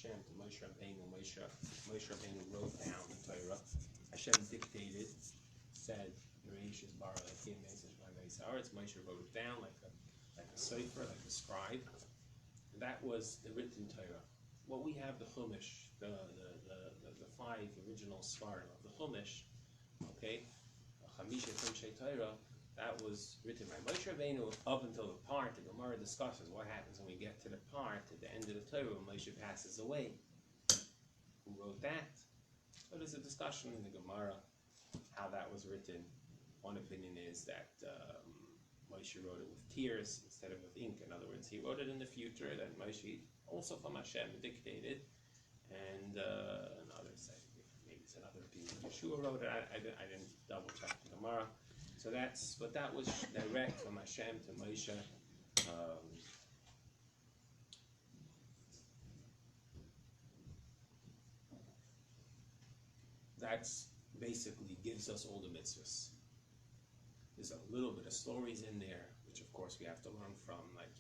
Hashem to Moshe Rabbeinu. Moshe Rabbeinu wrote down the Torah. Hashem dictated, said, Reish is Barber, it's Moshe wrote it down like a cipher, like a scribe. That was the written Torah. What we have, the Chumash, the 5 original Svarim of the Chumash, okay, Chamisha Chumshei Torah, that was written by Moshe Rabbeinu up until the part the Gemara discusses what happens when we get to the part at the end of the Torah when Moshe passes away. Who wrote that? So there's a discussion in the Gemara how that was written. One opinion is that Moshe wrote it with tears instead of with ink. In other words, he wrote it in the future that Moshe also from Hashem dictated, and others say maybe it's another opinion. Yeshua wrote it. I didn't double check the Gemara. So but that was direct from Hashem to Moshe. That's basically gives us all the mitzvahs. There's a little bit of stories in there, which of course we have to learn from, like,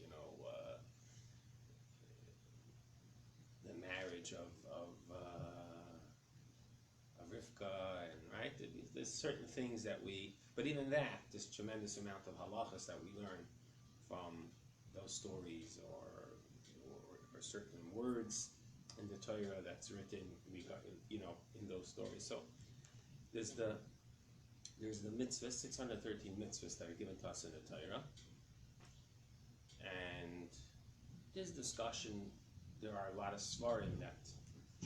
the marriage of Rivka, and right, there's certain things that but even that, this tremendous amount of halachas that we learn from those stories, or certain words in the Torah that's written, in those stories. So there's the mitzvahs, 613 mitzvahs that are given to us in the Torah, and there's discussion. There are a lot of svarim that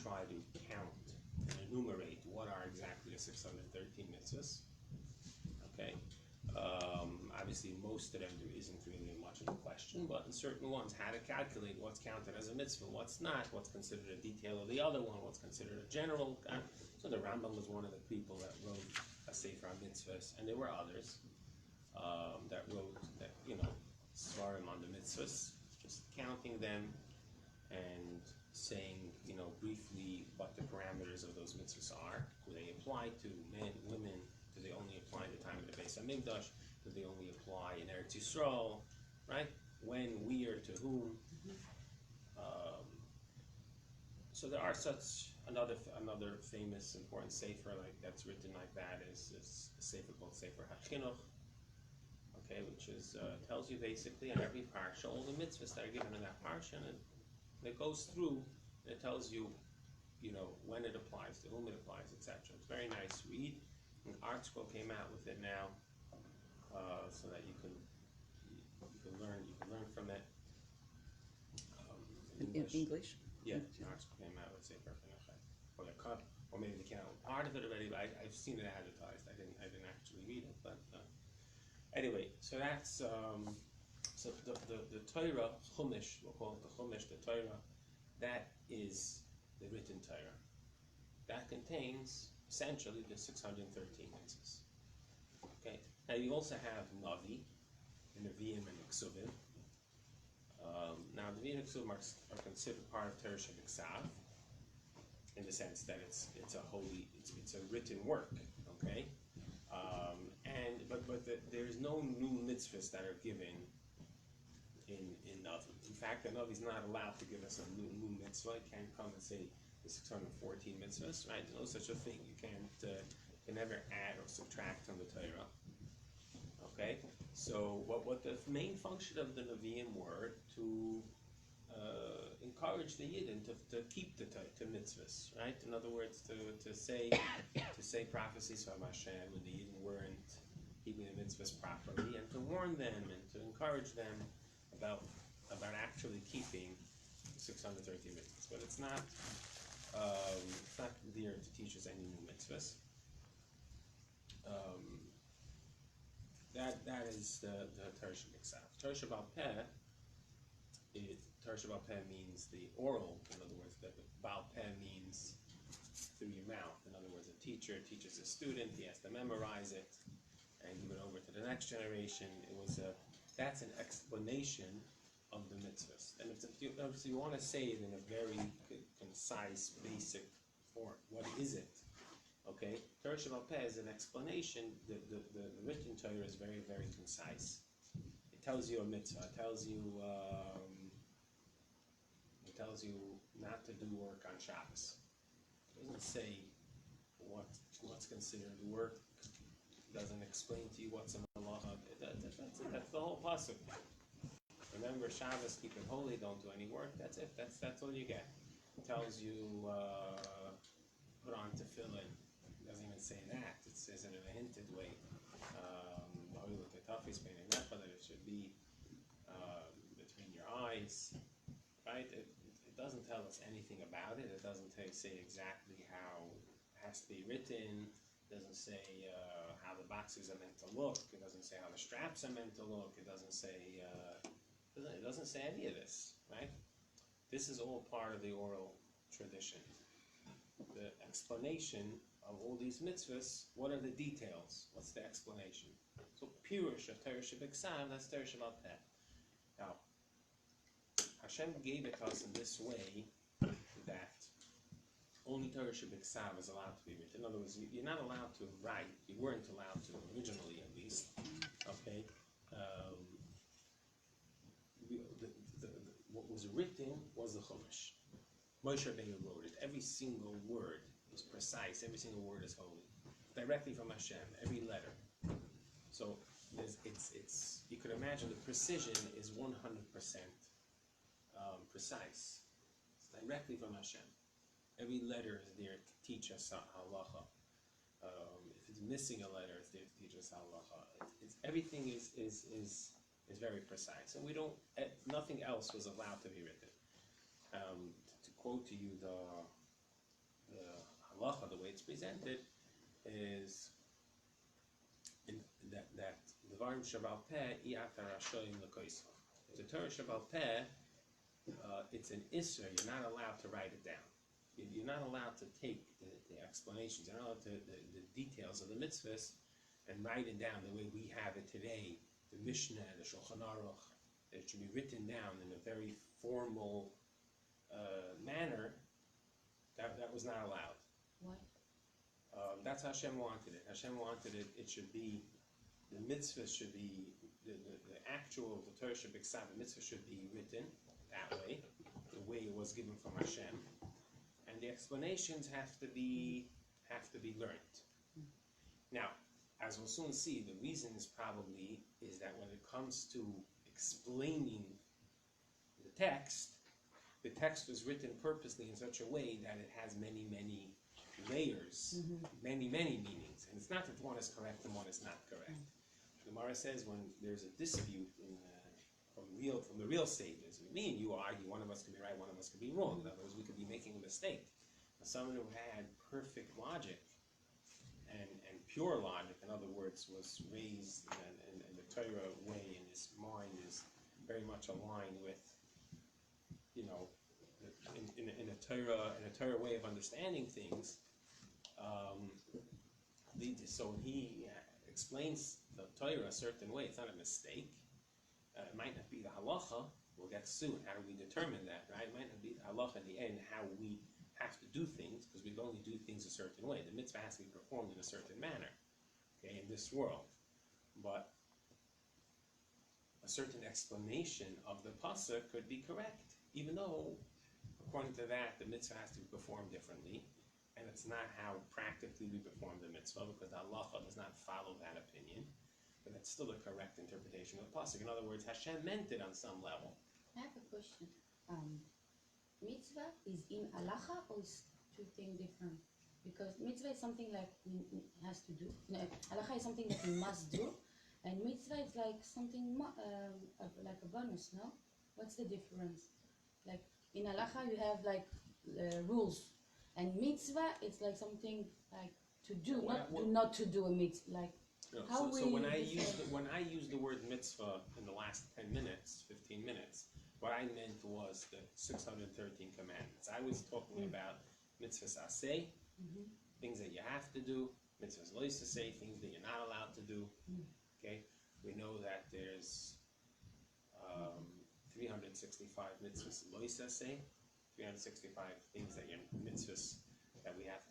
try to count and enumerate what are exactly the 613 mitzvahs. Okay, obviously most of them there isn't really much of a question, but in certain ones, how to calculate what's counted as a mitzvah, what's not, what's considered a detail of the other one, what's considered a general. So the Rambam was one of the people that wrote a sefer on mitzvahs, and there were others that wrote that svarim on the mitzvahs, just counting them and saying briefly what the parameters of those mitzvahs are. Do they apply to men, women? Do they only apply at the time of the Beis Hamikdash? Do they only apply in Eretz Yisrael? Right? When, where, to whom? So there are such another famous important sefer that's written like that is a sefer called Sefer HaChinuch. Okay, which is tells you basically on every parsha all the mitzvahs that are given in that parsha, and it goes through. And it tells you, when it applies, to whom it applies, etc. It's a very nice read. And Art Scroll came out with it now, so that you can learn from it. In English? Yeah, Art Scroll came out with Sefer HaChinuch, or maybe they came out with part of it already. But I've seen it advertised. I didn't actually read it, but anyway. So that's so the Torah Chumash. We'll call it the Chumash, the Torah. That is the written Torah. That contains essentially the 613 mitzvahs. Okay. Now you also have Navi, and Nevi'im and Ksuvim. Now Nevi'im and Ksuvim are considered part of Torah Shebiksav, in the sense that it's a written work. Okay. But there's no new mitzvahs that are given in Navi. In fact, the Navi is not allowed to give us a new mitzvah. It can't come and say the 614 mitzvahs, right? No such a thing. You can't can never add or subtract on the Torah. Okay, so what the main function of the Nevi'im were to encourage the Yidden to keep the mitzvahs, right? In other words, to say prophecies from Hashem when the Yidden weren't keeping the mitzvahs properly, and to warn them and to encourage them about actually keeping 613 mitzvahs. But it's not there to teach us any new mitzvahs. That is the Torah Shebiksav. Torah Shebal Peh. Torah Shebal Peh means the oral. In other words, the Baal Peh means through your mouth. In other words, a teacher teaches a student. He has to memorize it and give it over to the next generation. That's an explanation of the mitzvahs. And if you want to say it in a very concise, basic form, what is it? Okay, Torah Shebal Peh is an explanation. The written Torah is very, very concise. It tells you a mitzvah. It tells you tells you not to do work on Shabbos. It doesn't say what's considered work. It doesn't explain to you what's a halachah. That's it. That's the whole pasuk. Remember Shabbos, keep it holy. Don't do any work. That's it. That's all you get. It tells you put on tefillin. It doesn't even say that. It says it in a hinted way. That it should be between your eyes, right? It doesn't tell us anything about it. It doesn't say exactly how it has to be written. It doesn't say how the boxes are meant to look. It doesn't say how the straps are meant to look. It doesn't say any of this, right? This is all part of the oral tradition. The explanation of all these mitzvahs, what are the details? What's the explanation? So, Pirush of Torah Shebiksav, that's Torah Shebal Peh. Now, Hashem gave it to us in this way that only Torah Shebiksav is allowed to be written. In other words, you're not allowed to write. You weren't allowed to, originally at least. Okay? What was written was the Chumash. Moshe Rabbeinu wrote it. Every single word is precise. Every single word is holy. Directly from Hashem. Every letter. So it's you could imagine the precision is 100% precise. It's directly from Hashem. Every letter is there to teach us halachah. If it's missing a letter, it's there to teach us halachah. Everything is very precise, and nothing else was allowed to be written. To quote to you the halachah, the way it's presented, is that the Dvarim Shebal Peh I'atar Rashoyim L'Koisva. The Torah Shebal Peh, it's an Isser. You're not allowed to write it down. You're not allowed to take the explanations. You're not allowed to the details of the mitzvahs and write it down the way we have it today. The Mishnah, the Shulchan Aruch. It should be written down in a very formal manner. That was not allowed. Why? That's how Hashem wanted it. Hashem wanted it. It should be, the mitzvah should be, the Torah Shebiksav, the mitzvah should be written that way, the way it was given from Hashem, and the explanations have to be learned. Now, as we'll soon see, the reason is that when it comes to explaining the text was written purposely in such a way that it has many, many layers, many, many meanings. And it's not that one is correct and one is not correct. The Gemara says when there's a dispute from the real stages, me and you argue, one of us can be right, one of us can be wrong. In other words, we could be making a mistake. But someone who had perfect logic and pure logic, in other words, was raised in the Torah way, and his mind is very much aligned with, in a Torah way of understanding things. So when he explains the Torah a certain way, it's not a mistake. It might not be the halachah. We'll get soon. How do we determine that, right? It might not be the halachah in the end, how we have to do things, because we can only do things a certain way. The mitzvah has to be performed in a certain manner, okay, in this world. But a certain explanation of the pasuk could be correct, even though, according to that, the mitzvah has to be performed differently, and it's not how practically we perform the mitzvah, because the halacha does not follow that opinion, but that's still the correct interpretation of the pasuk. In other words, Hashem meant it on some level. I have a question. Mitzvah is in halachah or is two things different? Because mitzvah is something like we has to do. No, halachah is something that we must do, and mitzvah is like something like a bonus. No, what's the difference? Like in halachah you have like rules, and mitzvah it's like something like to do, not to do a mitzvah. Like so when I use the word mitzvah in the last 10 minutes, 15 minutes. What I meant was the 613 commandments. I was talking about mitzvahs aseh, things that you have to do, mitzvahs lo aseh, things that you're not allowed to do. Okay, we know that there's 365 mitzvahs lo aseh, 365 things that you're mitzvahs that we have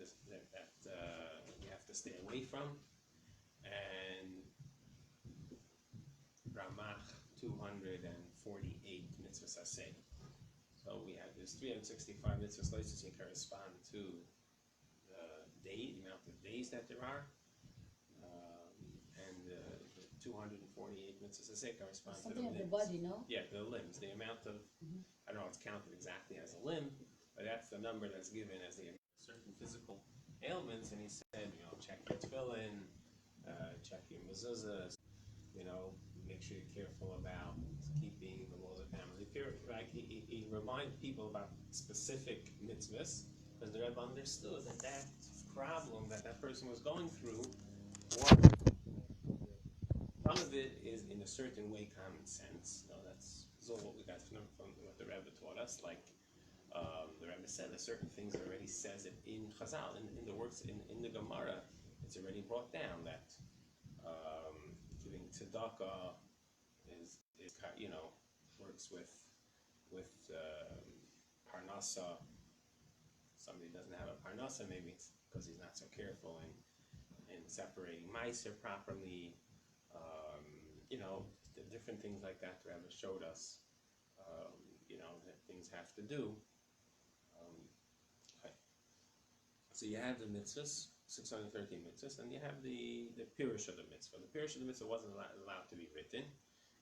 to stay away from, and Ramach 248 mitzvahs aseh. So we have this 365 mitzvahs they correspond to the amount of days that there are, and the 248 mitzvahs they correspond to the something of limbs. the body, no? Yeah, the limbs. The amount of, I don't know if it's counted exactly as a limb, but that's the number that's given as the certain physical ailments. And he said, check your tefillin, check your mezuzahs, make sure you're careful about keeping the laws of family pure. Like he reminded people about specific mitzvahs, because the Rebbe understood that problem that person was going through, some of it is in a certain way common sense. That's all what we got from what the Rebbe taught us. Like the Rebbe said, that certain things already says it in Chazal, in the works in the Gemara. It's already brought down that giving tzedakah is works with parnasa. Somebody doesn't have a parnasa, maybe it's because he's not so careful in separating meiser properly. The different things like that the Rebbe showed us. That things have to do. Okay. So you have the mitzvahs, 613 mitzvahs, and you have the pirush of the mitzvah. The pirush of the mitzvah wasn't allowed to be written,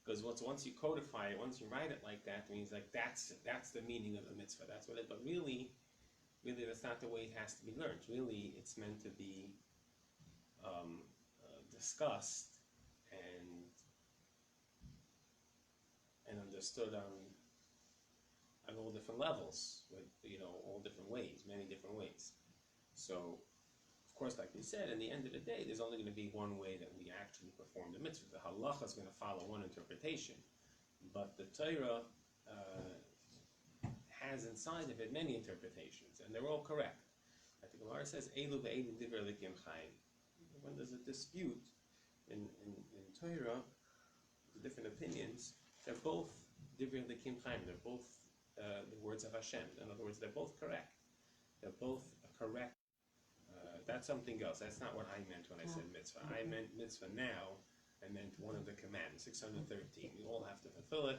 because once you codify it, once you write it like that, it means like that's the meaning of the mitzvah. That's what it. But really, that's not the way it has to be learned. Really, it's meant to be discussed and understood on all different levels, with all different ways, many different ways. So, of course, like we said, in the end of the day, there's only going to be one way that we actually perform the mitzvah. The halachah is going to follow one interpretation, but the Torah has inside of it many interpretations, and they're all correct. Like the Gemara says, "Elu ve'elu divrei Elokim chayim." When there's a dispute in Torah, the different opinions, they're both divrei Elokim chayim. They're both the words of Hashem. In other words, they're both correct. They're both correct. That's something else. That's not what I meant when I said mitzvah. I meant mitzvah now. I meant one of the commands, 613. We all have to fulfill it.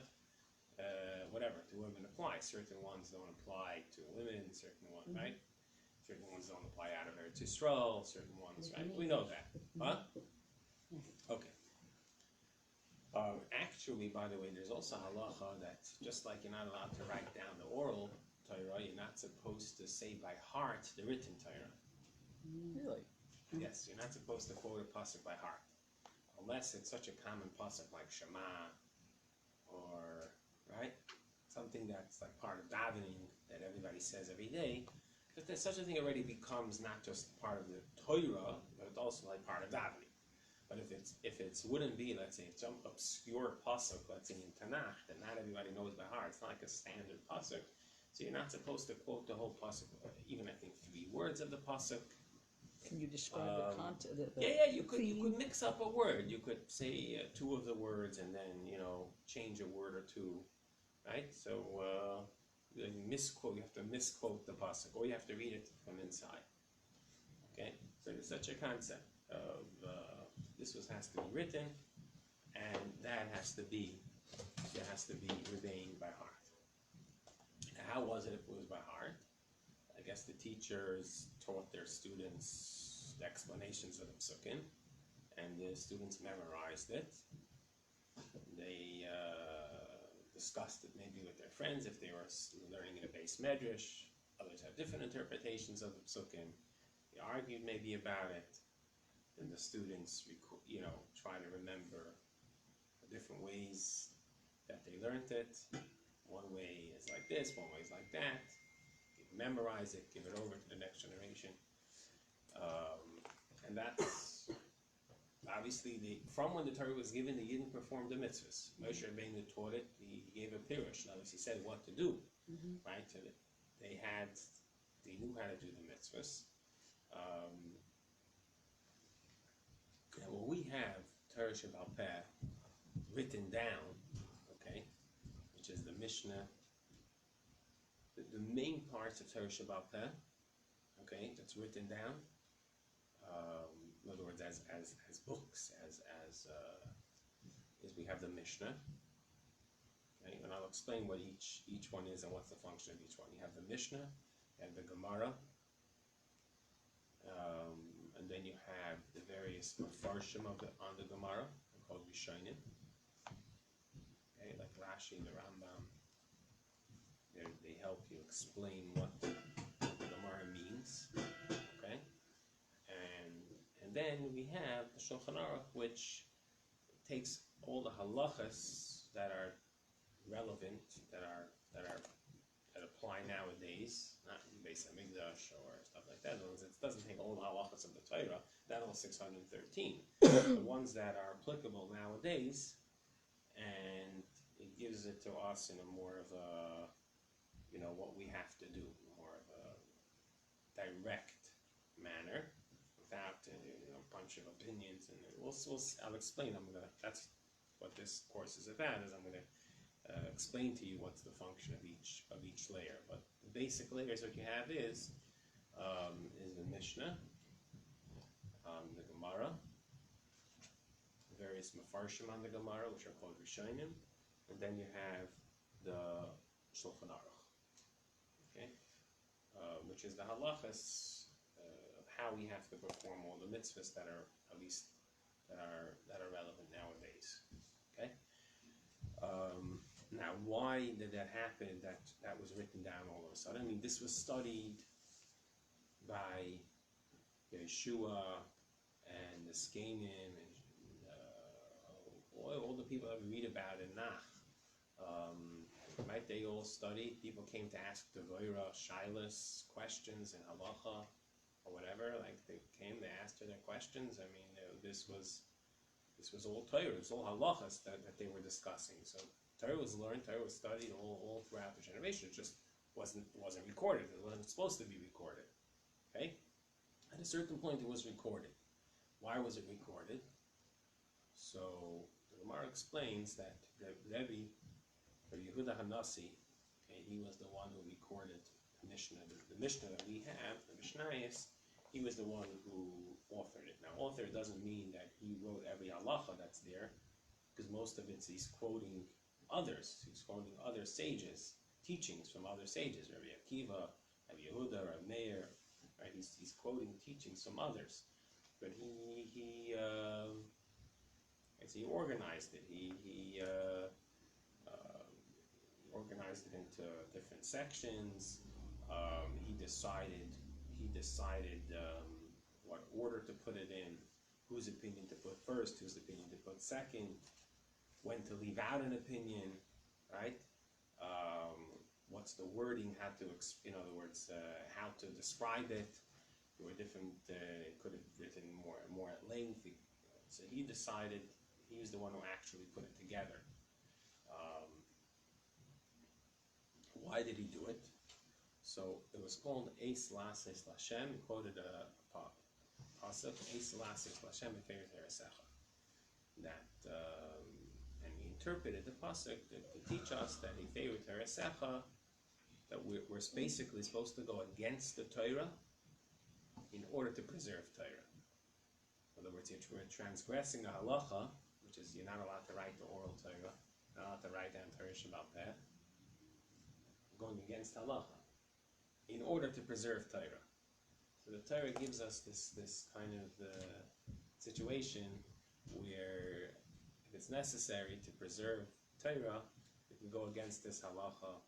Whatever, to women apply. Certain ones don't apply to women, certain ones, right? Certain ones don't apply out of Eretz Yisrael, certain ones, right? We know that. Huh? Okay. Actually, by the way, there's also halacha that just like you're not allowed to write down the oral Torah, you're not supposed to say by heart the written Torah. Really? Yes, you're not supposed to quote a pasuk by heart, unless it's such a common pasuk like Shema, or something that's like part of davening that everybody says every day. But there's such a thing already becomes not just part of the Torah, but it's also like part of davening. But if it wouldn't be, let's say, some obscure pasuk, let's say in Tanakh, that not everybody knows by heart, it's not like a standard pasuk. So you're not supposed to quote the whole pasuk, even I think 3 words of the pasuk. Can you describe the content? You could mix up a word. You could say 2 of the words and then change a word or 2, right? So you have to misquote the pasuk, or you have to read it from inside. Okay, so there's such a concept of this has to be written, and that has to be remained by heart. Now, how was it if it was by heart? I guess the teachers taught their students the explanations of the psukim, and the students memorized it. They discussed it maybe with their friends if they were learning in a base medrash. Others have different interpretations of the psukim. They argued maybe about it. And the students, try to remember the different ways that they learned it. One way is like this, one way is like that. Memorize it, give it over to the next generation. And that's obviously from when the Torah was given, the Yidden performed the mitzvahs. Moshe Rabbeinu taught it. He gave a pirush. Now, he said what to do, right? So they knew how to do the mitzvahs. And when we have Torah Sheba'al Peh written down, okay, which is the Mishnah, the main parts of Torah Sheba'al Peh, okay, that's written down. In other words, as books, as we have the Mishnah, Okay? And I'll explain what each one is and what's the function of each one. You have the Mishnah, and the Gemara, and then you have the various mafarshim on the Gemara, called Rishonim. Okay, like Rashi and the Rambam. They help you explain what the Gemara means. Okay, and then we have the Shulchan Aruch, which takes all the halachas that are relevant, that apply nowadays, not in Beis Hamikdash or stuff like that. It doesn't take all the halachas of the Torah, that all 613. The ones that are applicable nowadays, and it gives it to us in a more of a, what we have to do, more of a direct manner, without a bunch of opinions. And I'll explain. That's what this course is about. Is I'm going to explain to you what's the function of each layer. But the basic layers, what you have is the Mishnah, the Gemara, the various mafarshim on the Gemara, which are called Rishonim, and then you have the Shulchan Aruch, okay, which is the halachas of how we have to perform all the mitzvahs that are at least that are relevant nowadays. Okay. Now, why did that happen? That was written down all of a sudden. I mean, this was studied by Yeshua and the Skanim and all the people that we read about in Nach. Right? They all studied. People came to ask the Goyra, Shilas, questions and halachah or whatever. Like they came, they asked her their questions. I mean, this was all Torah. It was all halachas that they were discussing. So Torah was learned, Torah was studied all throughout the generation. It just wasn't recorded. It wasn't supposed to be recorded. Okay? At a certain point, it was recorded. Why was it recorded? So the Gemara explains that the Rabbi, or Yehuda Hanasi, okay, he was the one who recorded the Mishnah. The Mishnah that we have, the Mishnayos, he was the one who authored it. Now, author doesn't mean that he wrote every halacha that's there, because most of it he's quoting others. He's quoting other sages, teachings from other sages, Rabbi Akiva, Rabbi Yehuda, Rabbi Meir. Right? He's quoting teachings from others, but he organized it. He organized it into different sections. He decided what order to put it in, whose opinion to put first, whose opinion to put second, when to leave out an opinion, right? What's the wording? How to, in other words, how to describe it. There were different. Could have written more at length. So he decided. He was the one who actually put it together. Why did he do it? So it was called Eis Lases Lashem. He quoted a pasuk, Eis Lases Lashem Efer Teresecha. That and he interpreted the pasuk to teach us that Efer Teresecha, that we're basically supposed to go against the Torah in order to preserve Torah. In other words, we're transgressing a halacha, which is you're not allowed to write the oral Torah, not allowed to write down Torah Shabbat Peh, going against halacha in order to preserve Torah. So the Torah gives us this kind of situation where if it's necessary to preserve Torah, it can go against this halacha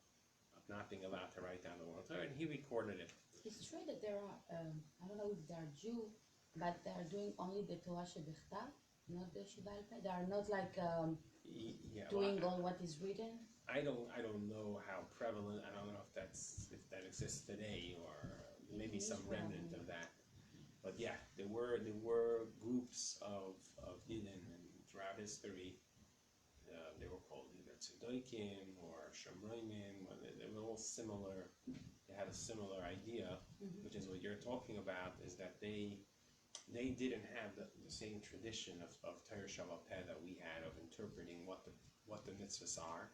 of not being allowed to write down the oral Torah, and he recorded it. It's true that there are, I don't know if they are Jew, but they are doing only the Torah Shebichtav, not the Sheba'al Peh. They are not like doing all what is written. I don't know how prevalent. I don't know if that exists today, or maybe some remnant of that. But yeah, there were groups of Yidden, and throughout history, they were called either Tzedokim or Shomronim. They were all similar. They had a similar idea, which is what you're talking about. Is that they didn't have the same tradition of Torah Shabbat Peh that we had, of interpreting what the mitzvahs are.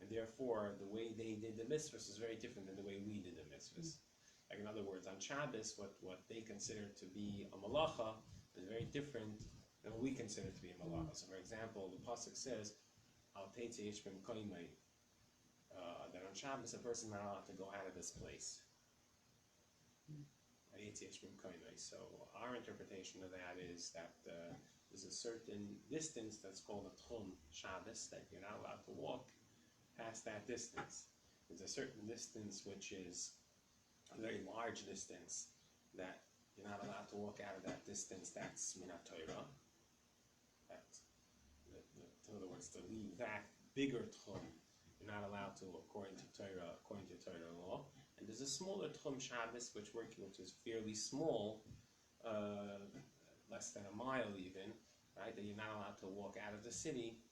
And therefore, the way they did the mitzvahs is very different than the way we did the mitzvahs. Like, in other words, on Shabbos, what they consider to be a malacha is very different than what we consider to be a malacha. So, for example, the pasuk says, "Al teitze ish b'mkoimei that on Shabbos a person is not allowed to go out of this place. So our interpretation of that is that there's a certain distance that's called a Tchum Shabbos that you're not allowed to walk past that distance. There's a certain distance which is a very large distance that you're not allowed to walk out of that distance. That's Minat Torah. In other words, to leave that bigger Tchum, you're not allowed to according to Torah law. And there's a smaller Tchum Shabbos which is fairly small, less than a mile even, right? That you're not allowed to walk out of the city,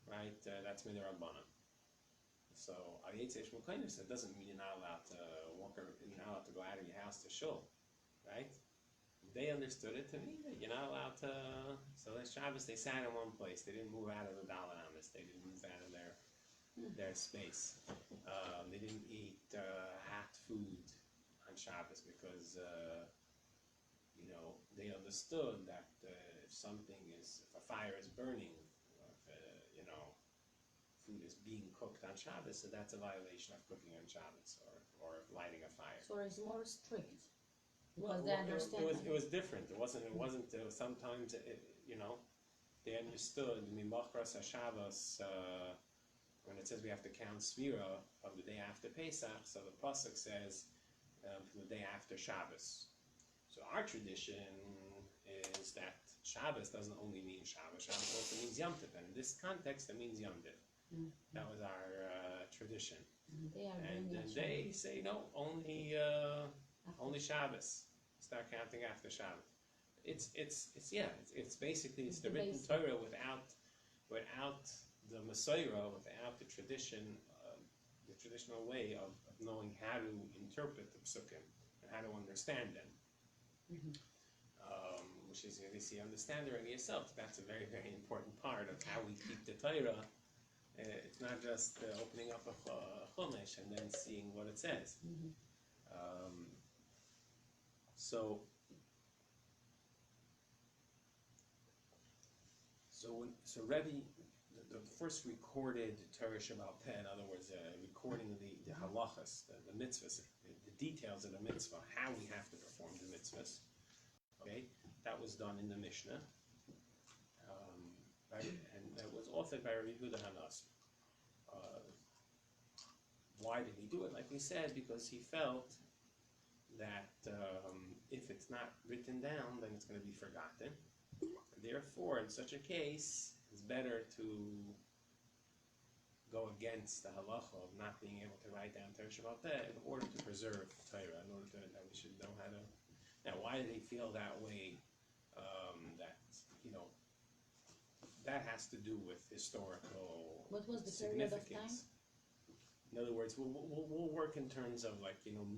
right? That's Midrabanan. So that doesn't mean you're not allowed to walk, or you're not allowed to go out of your house to shul, right? They understood it to mean that you're not allowed to. So that Shabbos they sat in one place. They didn't move out of the Dalet Amos. They didn't move out of their space. They didn't eat hot food on Shabbos because they understood that if a fire is burning, or if food is being cooked on Shabbos, so that's a violation of cooking on Shabbos or lighting a fire. So it's more strict because they understand. It was different. It wasn't. Sometimes they understood. Mimachras Shabbos. When it says we have to count Svira of the day after Pesach, so the pasuk says from the day after Shabbos. So our tradition is that Shabbos doesn't only mean Shabbos. Shabbos also means Yom Tov, and in this context, it means Yom Tov. That was our tradition. And then they say no, only Shabbos. Start counting after Shabbos. It's basically the written Torah without the Masorah, without the tradition, the traditional way of knowing how to interpret the psukim and how to understand them. Which is, you understand it yourself. That's a very, very important part of how we keep the Torah. It's not just opening up a chumash and then seeing what it says. So Rabbi, the first recorded Torah Shabbat Peh, in other words, recording the halachas, the mitzvahs, the details of the mitzvah, how we have to perform the mitzvahs. Okay, that was done in the Mishnah, right? And that was authored by Rabbi Yehuda Hanasi. Why did he do it? Like we said, because he felt that if it's not written down, then it's going to be forgotten. Therefore, in such a case, it's better to go against the halachah of not being able to write down Torah Shabbat Peh in order to preserve Torah, in order that we should know how to. Now, why did he feel that way? That has to do with historical What was the period of time? significance. In other words, we'll work in terms of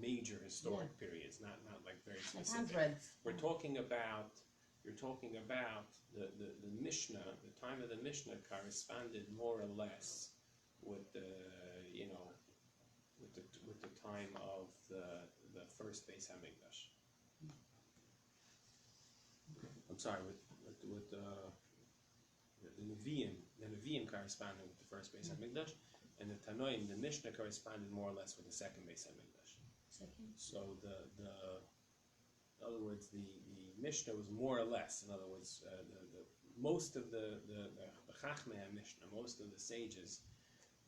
major historic periods, not like very specific. Hundreds. You're talking about the Mishnah. The time of the Mishnah corresponded more or less with the time of the first Beis Hamikdash. I'm sorry, with the Nevi'im. The Nevi'im corresponded with the first Beis Hamikdash, and the Tanoim, the Mishnah, corresponded more or less with the second Beis Hamikdash. So in other words, the Mishnah was more or less. In other words, most of the Chachmei Mishnah, most of the sages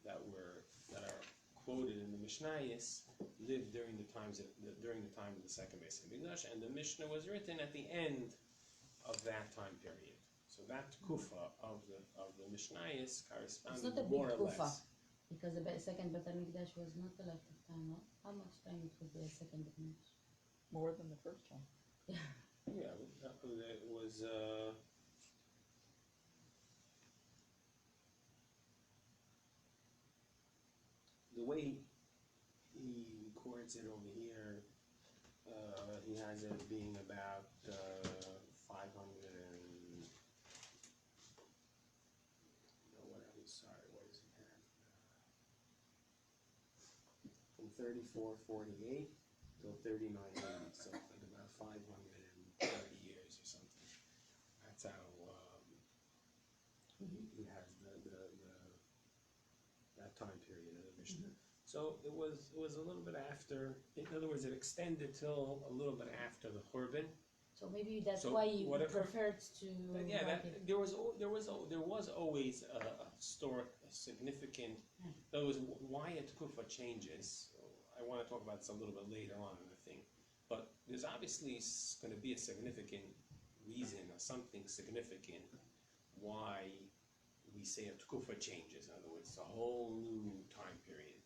that are quoted in the Mishnayos lived during the time of the second Beis Hamikdash, and the Mishnah was written at the end of that time period. So that kufa of the Mishnayos corresponded more or less. Because the second Beit HaMikdash was not a lot of time, no? How much time it was the second Beit HaMikdash? More than the first one. Yeah, it was. The way he records it over here, he has it being about 500 and. What does he have? From 3448 till 3980, so like about 530 years or something. That's how he has that time period of the Mishnah. So it was a little bit after. In other words, it extended till a little bit after the Churban. So maybe that's So why you whatever- preferred to. Yeah, write it. there was always a historic, a significant. There was why a tkufa changes. I want to talk about this a little bit later on in the thing, but there's obviously going to be a significant reason or something significant why we say a tkufa changes. In other words, it's a whole new time period,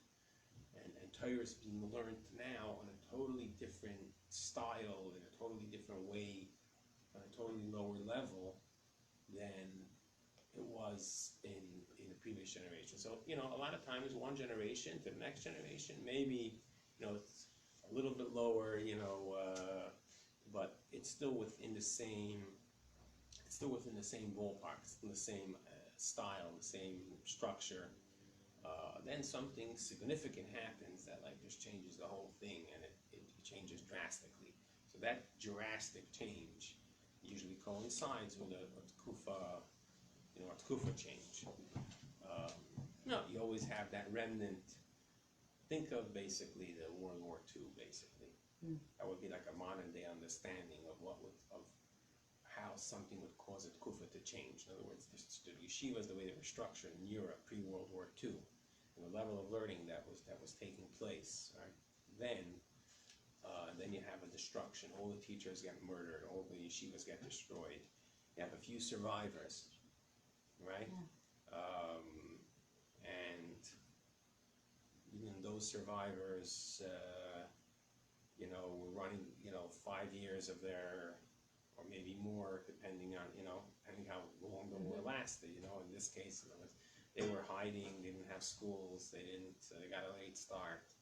and Torah is being learned now on a totally different style, in a totally different way, on a totally lower level than it was in the previous generation. So, a lot of times one generation to the next generation, maybe, it's a little bit lower, but it's still within the same ballpark, it's in the same style, the same structure. Then something significant happens that just changes the whole thing, and it changes drastically. So that drastic change usually coincides with a tkufa change. You always have that remnant. Think of basically the World War II, basically. That would be like a modern day understanding of how something would cause a tkufa to change. In other words, the yeshivas, the way they were structured in Europe pre-World War II, and the level of learning that was taking place, right? Then you have a destruction. All the teachers get murdered. All the yeshivas get destroyed. You have a few survivors, right? And even those survivors, were running, 5 years of their, or maybe more, depending how long the war lasted. In this case, they were hiding. They didn't have schools. They got a late start.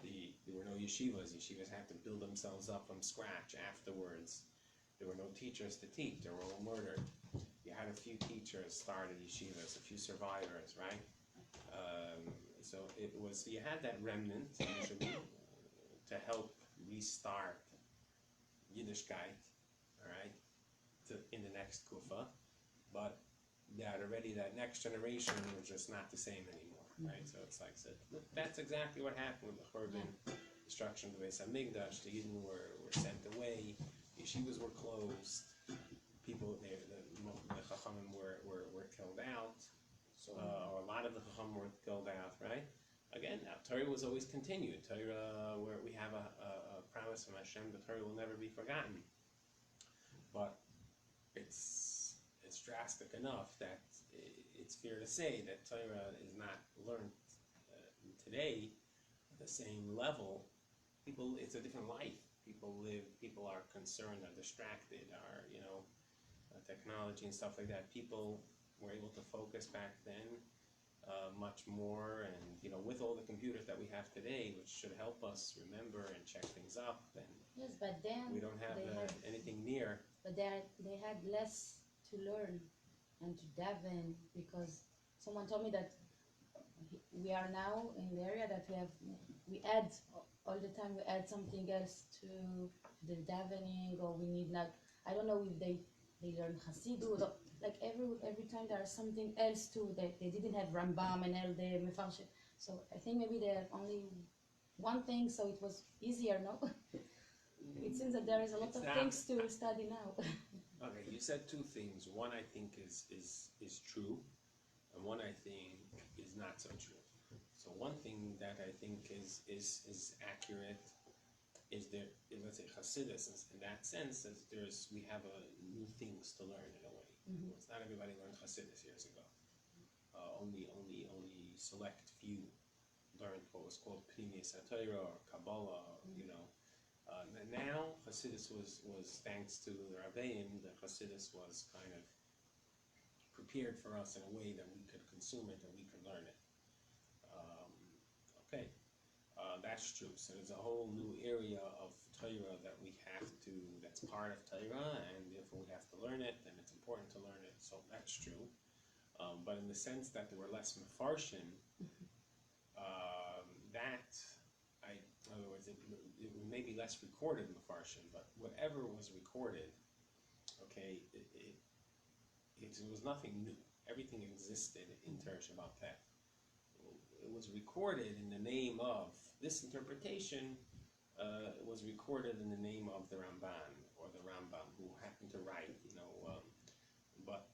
There were no yeshivas. Yeshivas had to build themselves up from scratch afterwards. There were no teachers to teach. They were all murdered. You had a few teachers started yeshivas, a few survivors, right? So you had that remnant usually to help restart Yiddishkeit, all right, in the next kufa, but that next generation was just not the same anymore, right? So it's like, that's exactly what happened with the Churban, destruction of the Beis Hamikdash. The Yidden were sent away, yeshivas were closed, people, the Chachamim were killed out, or a lot of the Chachamim were killed out, right? Again, now Torah was always continued. Torah, where we have a promise from Hashem, the Torah will never be forgotten. But it's drastic enough that it's fair to say that Torah is not learned today at the same level. It's a different life. People are concerned, are distracted, technology and stuff like that. People were able to focus back then much more, and with all the computers that we have today, which should help us remember and check things up, and Yes, but then we don't have anything near. But they had less to learn and to daven, because someone told me that we are now in the area that we add all the time, we add something else to the davening, or we need, like, I don't know if they learn Hasidut, or like every time there's something else too. They didn't have Rambam and all the Mefarshim, so I think maybe they had only one thing, so it was easier, no? It seems that there is a lot of things to study now. Okay, you said two things. One I think is true, and one I think is not so true. So one thing that I think is accurate is that, let's say, Hasidus, in that sense, that we have new things to learn in a way. It's not everybody learned Hasidus years ago. Only select few learned what was called Pnimius HaTorah or Kabbalah, now Hasidus was thanks to the Rabbeim, the Hasidus was kind of prepared for us in a way that we could consume it and we could learn it. That's true. So there's a whole new area of Torah that's part of Torah, and therefore we have to learn it, and it's important to learn it. So that's true. But in the sense that there were less Mefarshim, in other words, it may be less recorded Mefarshim, but whatever was recorded, okay, it was nothing new. Everything existed in Torah Shabbat Peh. it was recorded in the name of this interpretation. It was recorded in the name of the Ramban or the Rambam, who happened to write, but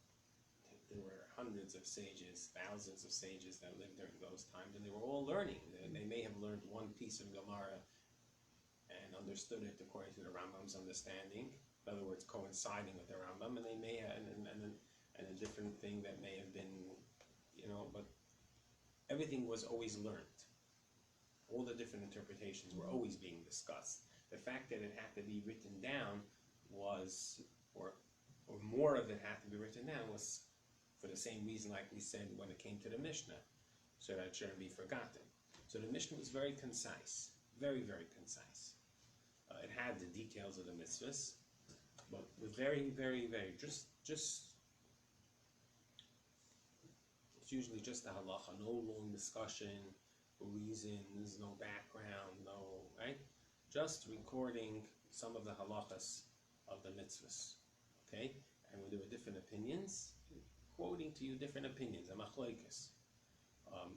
there were hundreds of sages, thousands of sages that lived during those times, and they were all learning. They may have learned one piece of Gemara and understood it according to the Rambam's understanding. In other words, coinciding with the Rambam, and they may have, and a different thing that may have been, but everything was always learned. All the different interpretations were always being discussed. The fact that it had to be written down was, or more of it had to be written down, was for the same reason like we said when it came to the Mishnah, so that it shouldn't be forgotten. So the Mishnah was very concise, very, very concise. It had the details of the mitzvahs, but with very, very, very, just it's usually just a halacha, no long discussion, reasons, no background, right? Just recording some of the halachas of the mitzvahs, okay? And when there were different opinions, quoting to you different opinions, a machlokes.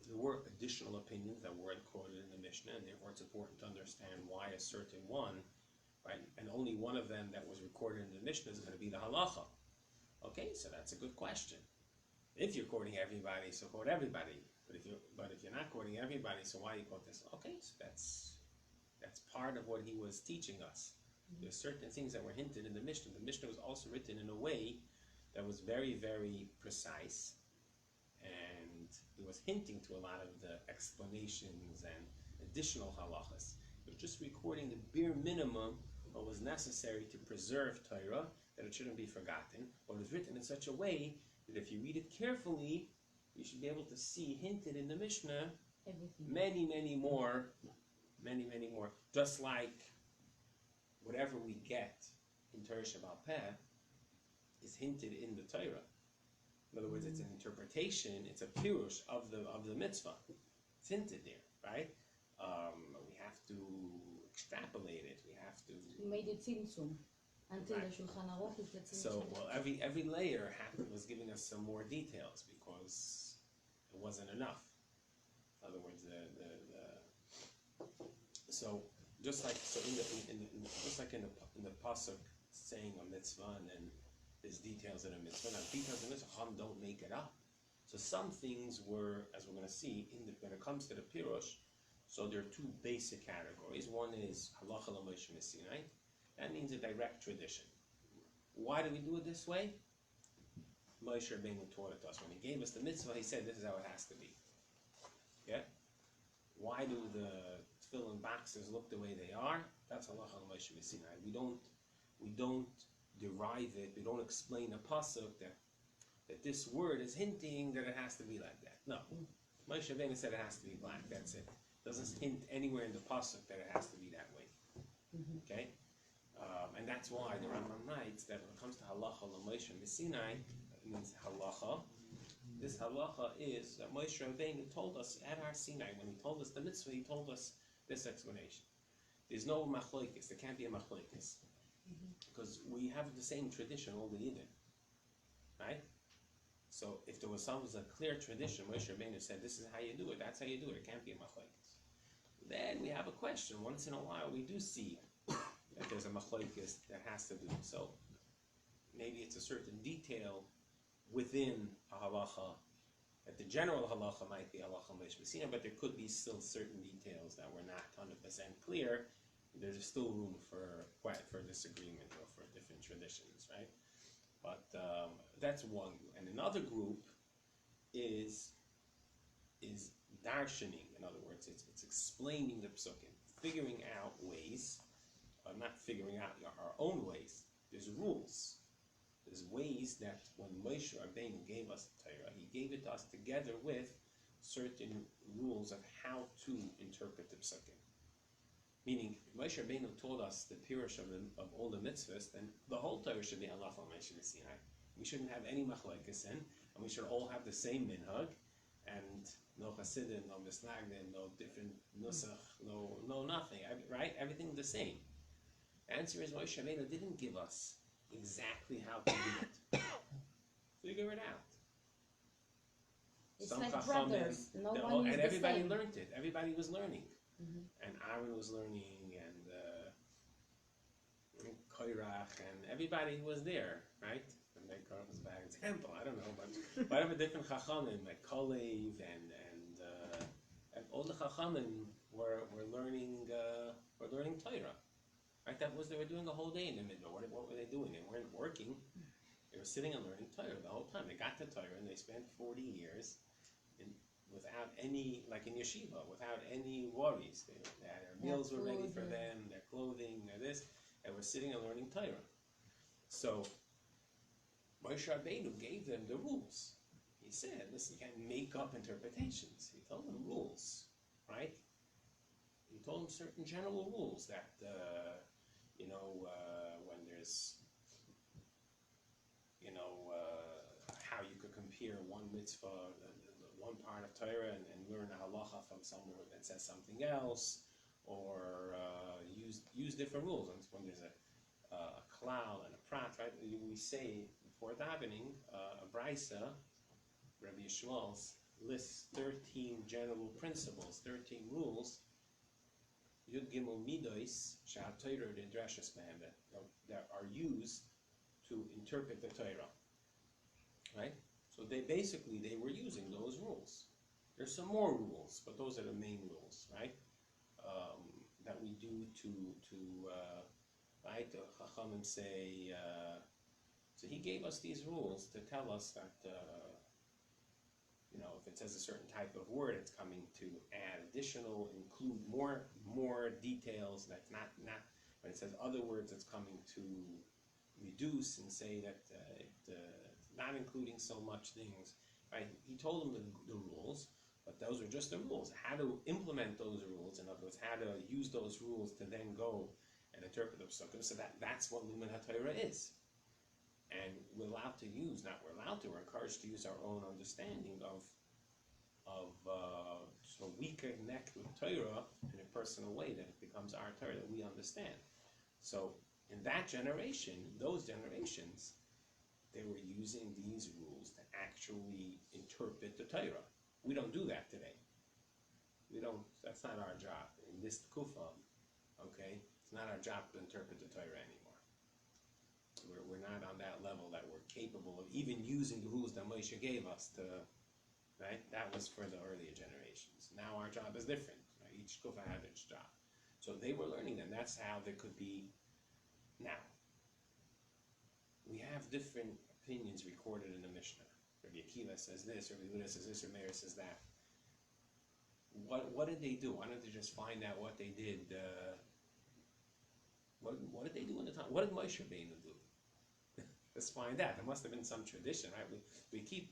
There were additional opinions that weren't quoted in the Mishnah, and therefore it's important to understand why a certain one, right? And only one of them that was recorded in the Mishnah is going to be the halacha. Okay, so that's a good question. If you're quoting everybody, so quote everybody. But if you're not quoting everybody, so why you quote this? Okay, so that's part of what he was teaching us. There's certain things that were hinted in the Mishnah. The Mishnah was also written in a way that was very, very precise, and it was hinting to a lot of the explanations and additional halachas. It was just recording the bare minimum what was necessary to preserve Torah, that it shouldn't be forgotten. But it was written in such a way that if you read it carefully, you should be able to see hinted in the Mishnah many, many more, just like whatever we get in Torah Shabbat Peh is hinted in the Torah. In other words, it's an interpretation, it's a pirush of the mitzvah. It's hinted there, right? We have to extrapolate it. We have to. You made it tzimtzum until Right. the Shulchan Aruch is the tzimtzum. So, well, every layer was giving us some more details because it wasn't enough. In other words, so just like in the pasuk saying a mitzvah, and then there's details in a mitzvah. Now, details in a mitzvah don't make it up. So some things were, as we're going to see, when it comes to the pirush. So there are two basic categories. One is halachah l'Moshe Sinai. That means a direct tradition. Why do we do it this way? Moshe Rabbeinu taught it to us. When he gave us the mitzvah, he said this is how it has to be. Yeah? Why do the tefillin boxes look the way they are? That's halachah l'Moshe Sinai. We don't derive it. We don't explain a pasuk that this word is hinting that it has to be like that. No. Moshe Rabbeinu said it has to be black. That's it. Doesn't hint anywhere in the pasuk that it has to be that way. Okay? And that's why the Rambam writes that when it comes to halachah l'Moshe Sinai, it means halacha. This halacha is that Moshe Rabbeinu told us at our Sinai, when he told us the mitzvah, he told us this explanation. There's no machlokes. There can't be a machlokes. Because we have the same tradition, all the Yidden. Right? So if there was a clear tradition, Moshe Rabbeinu said, this is how you do it, that's how you do it, it can't be a machlokes. Then we have a question. Once in a while we do see that there's a machlokes that has to do. So maybe it's a certain detail within a halacha, that the general halacha might be halacha Moshe Sinai, but there could be still certain details that were not 100% clear. There's still room for disagreement or for different traditions, right? But that's one. And another group is darshaning. In other words, it's explaining the psukim, figuring out ways, not figuring out our own ways. There's rules. There's ways that when Moshe Rabbeinu gave us the Torah, he gave it to us together with certain rules of how to interpret the psukim. Meaning, if Moshe Rabbeinu told us the pirush of all the mitzvahs, then the whole Torah should be halachah Moshe Sinai. We shouldn't have any machlokes in, and we should all have the same minhag, and no chassidim, no misnagdim, no different nusach, no nothing, right? Everything the same. The answer is Moshe Rabbeinu didn't give us exactly how to do it. Figure it out. It's some like chachamim, brothers. No the- one is and the everybody same. learned it. Everybody was learning, Mhm. and Aaron was learning, and Koirach, and everybody was there, right? And they call it a bad example. I don't know, but whatever different chachamim like Kolev and all the chachamim were learning Torah. Right? That was they were doing a whole day in the middle. What were they doing? They weren't working. They were sitting and learning Torah the whole time. They got to Torah and they spent 40 years without any, like in yeshiva, without any worries. Their meals were ready for them, their clothing, their this. They were sitting and learning Torah. So Moshe Rabbeinu gave them the rules. He said, listen, you can't make up interpretations. He told them rules, right? He told them certain general rules that, when there's, how you could compare one mitzvah, one part of Torah, and learn a halachah from somewhere that says something else, or use different rules. When there's a klal and a prat, right? We say before davening, a brisa, Rabbi Yishmael's lists 13 general principles, 13 rules. Yud Gimel Midos Sha'Torah Nidreshes Behem that are used to interpret the Torah, right? So they were using those rules. There's some more rules, but those are the main rules, right? That we do right? The Chachamim say. So he gave us these rules to tell us that. If it says a certain type of word, it's coming to add additional, include more details. That's not when it says other words, it's coming to reduce and say that it's not including so much things. Right? He told them the rules, but those are just the rules. How to implement those rules, in other words, how to use those rules to then go and interpret the psukim. So that's what Lumen HaTorah is. And we're allowed to use, we're encouraged to use our own understanding of so we connect with Torah in a personal way, that it becomes our Torah that we understand. So in that generation, those generations, they were using these rules to actually interpret the Torah. We don't do that today. That's not our job. In this kufa, okay, it's not our job to interpret the Torah anymore. We're not on that level that we're capable of even using the rules that Moshe gave us to, right? That was for the earlier generations. Now our job is different. Right? Each kufa had its job. So they were learning them. That's how there could be. Now, we have different opinions recorded in the Mishnah. Rabbi Akiva says this, Rabbi Yehuda says this, Rabbi Meir says that. What did they do? Why don't they just find out what they did? What did they do in the time? What did Moshe Rabbeinu do? Let's find out. There must have been some tradition, right?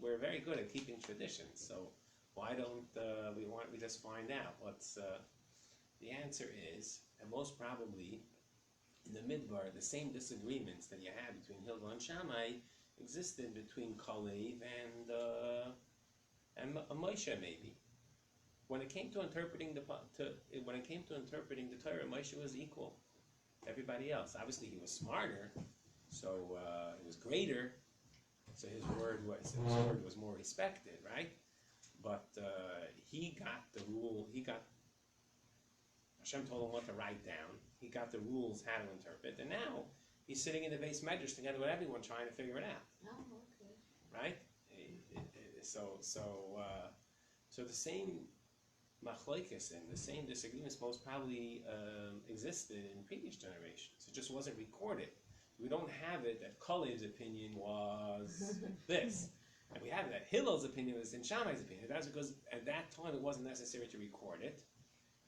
We're very good at keeping traditions. So why don't we just find out? The answer is, and most probably in the Midbar, the same disagreements that you had between Hilda and Shammai existed between Kalev and Moshe, maybe. When it came to interpreting the Torah, Moshe was equal to everybody else. Obviously, he was smarter, so he was greater. So his word was more respected, right? But he got the rule. Hashem told him what to write down. He got the rules how to interpret, and now he's sitting in the base medrash together with everyone trying to figure it out. Oh, okay. Right? So the same machlokes and the same disagreements most probably existed in previous generations. It just wasn't recorded. We don't have it that Kalev's opinion was this. And we have it that Hillel's opinion was in Shammai's opinion. That's because at that time it wasn't necessary to record it,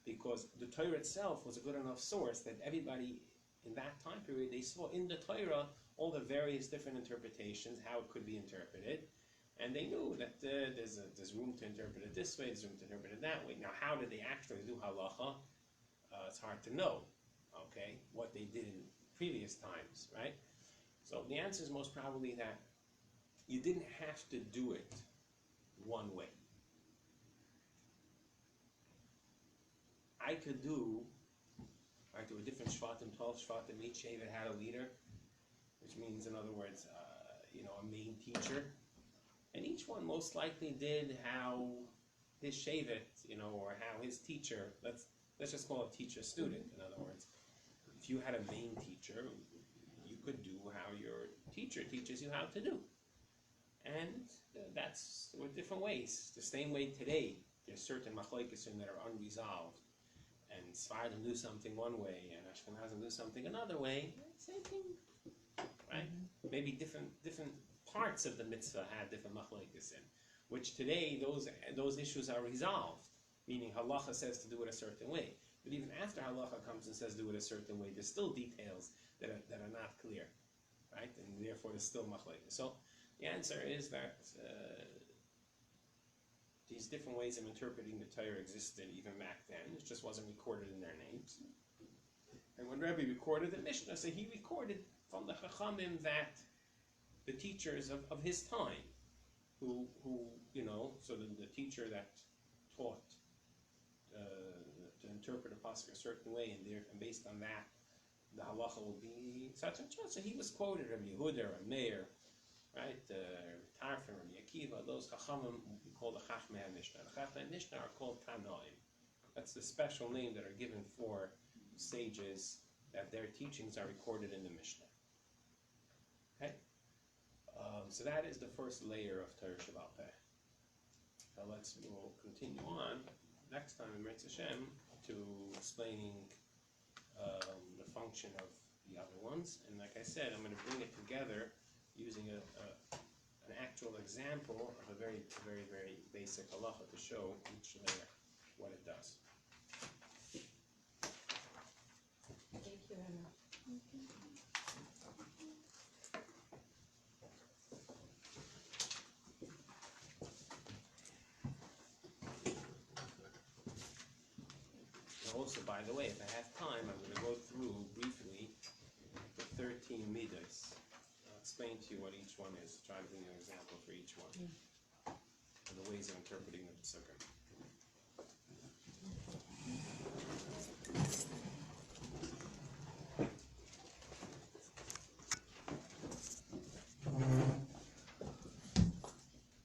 because the Torah itself was a good enough source that everybody in that time period, they saw in the Torah all the various different interpretations, how it could be interpreted. And they knew that there's room to interpret it this way, there's room to interpret it that way. Now, how did they actually do halachah? It's hard to know, okay, what they did in previous times, right? So the answer is most probably that you didn't have to do it one way. I could do, right, there were different shvatim, 12 shvatim, each Shevet had a leader, which means, in other words, a main teacher. And each one most likely did how his shevet, or how his teacher, let's just call it teacher-student, in other words. If you had a main teacher, you could do how your teacher teaches you how to do. And that's with different ways. The same way today, there's certain machlokes that are unresolved. And Sfardim do something one way, and Ashkenazim do something another way. Same thing, right? Maybe different parts of the mitzvah had different machlokes in, which today those issues are resolved, meaning halachah says to do it a certain way. But even after halachah comes and says do it a certain way, there's still details that are not clear, right? And therefore there's still machlokes. So the answer is that these different ways of interpreting the Torah existed even back then. It just wasn't recorded in their names. And when Rabbi recorded the Mishnah, so he recorded from the Chachamim that the teachers of his time, who so the teacher that taught to interpret a pasuk a certain way, and based on that, the halacha will be such and such. So he was quoted Rabbi Yehuda, or Meir, right? Tarfim, Rabbi Akiva, those Chachamim we call the Chachmei Mishnah. The Chachmei Mishnah are called Tanoim. That's the special name that are given for sages that their teachings are recorded in the Mishnah. Okay? So that is the first layer of Torah Shabbat Peh. Now we'll continue on next time in Mitzvah Hashem to explaining the function of the other ones. And like I said, I'm going to bring it together using an actual example of a very, very, very basic halachah to show each layer what it does. Thank you very much. Also, by the way, if I have time, I'm going to go through briefly the 13 midas. I'll explain to you what each one is, try to bring an example for each one, and the ways of interpreting the psukim.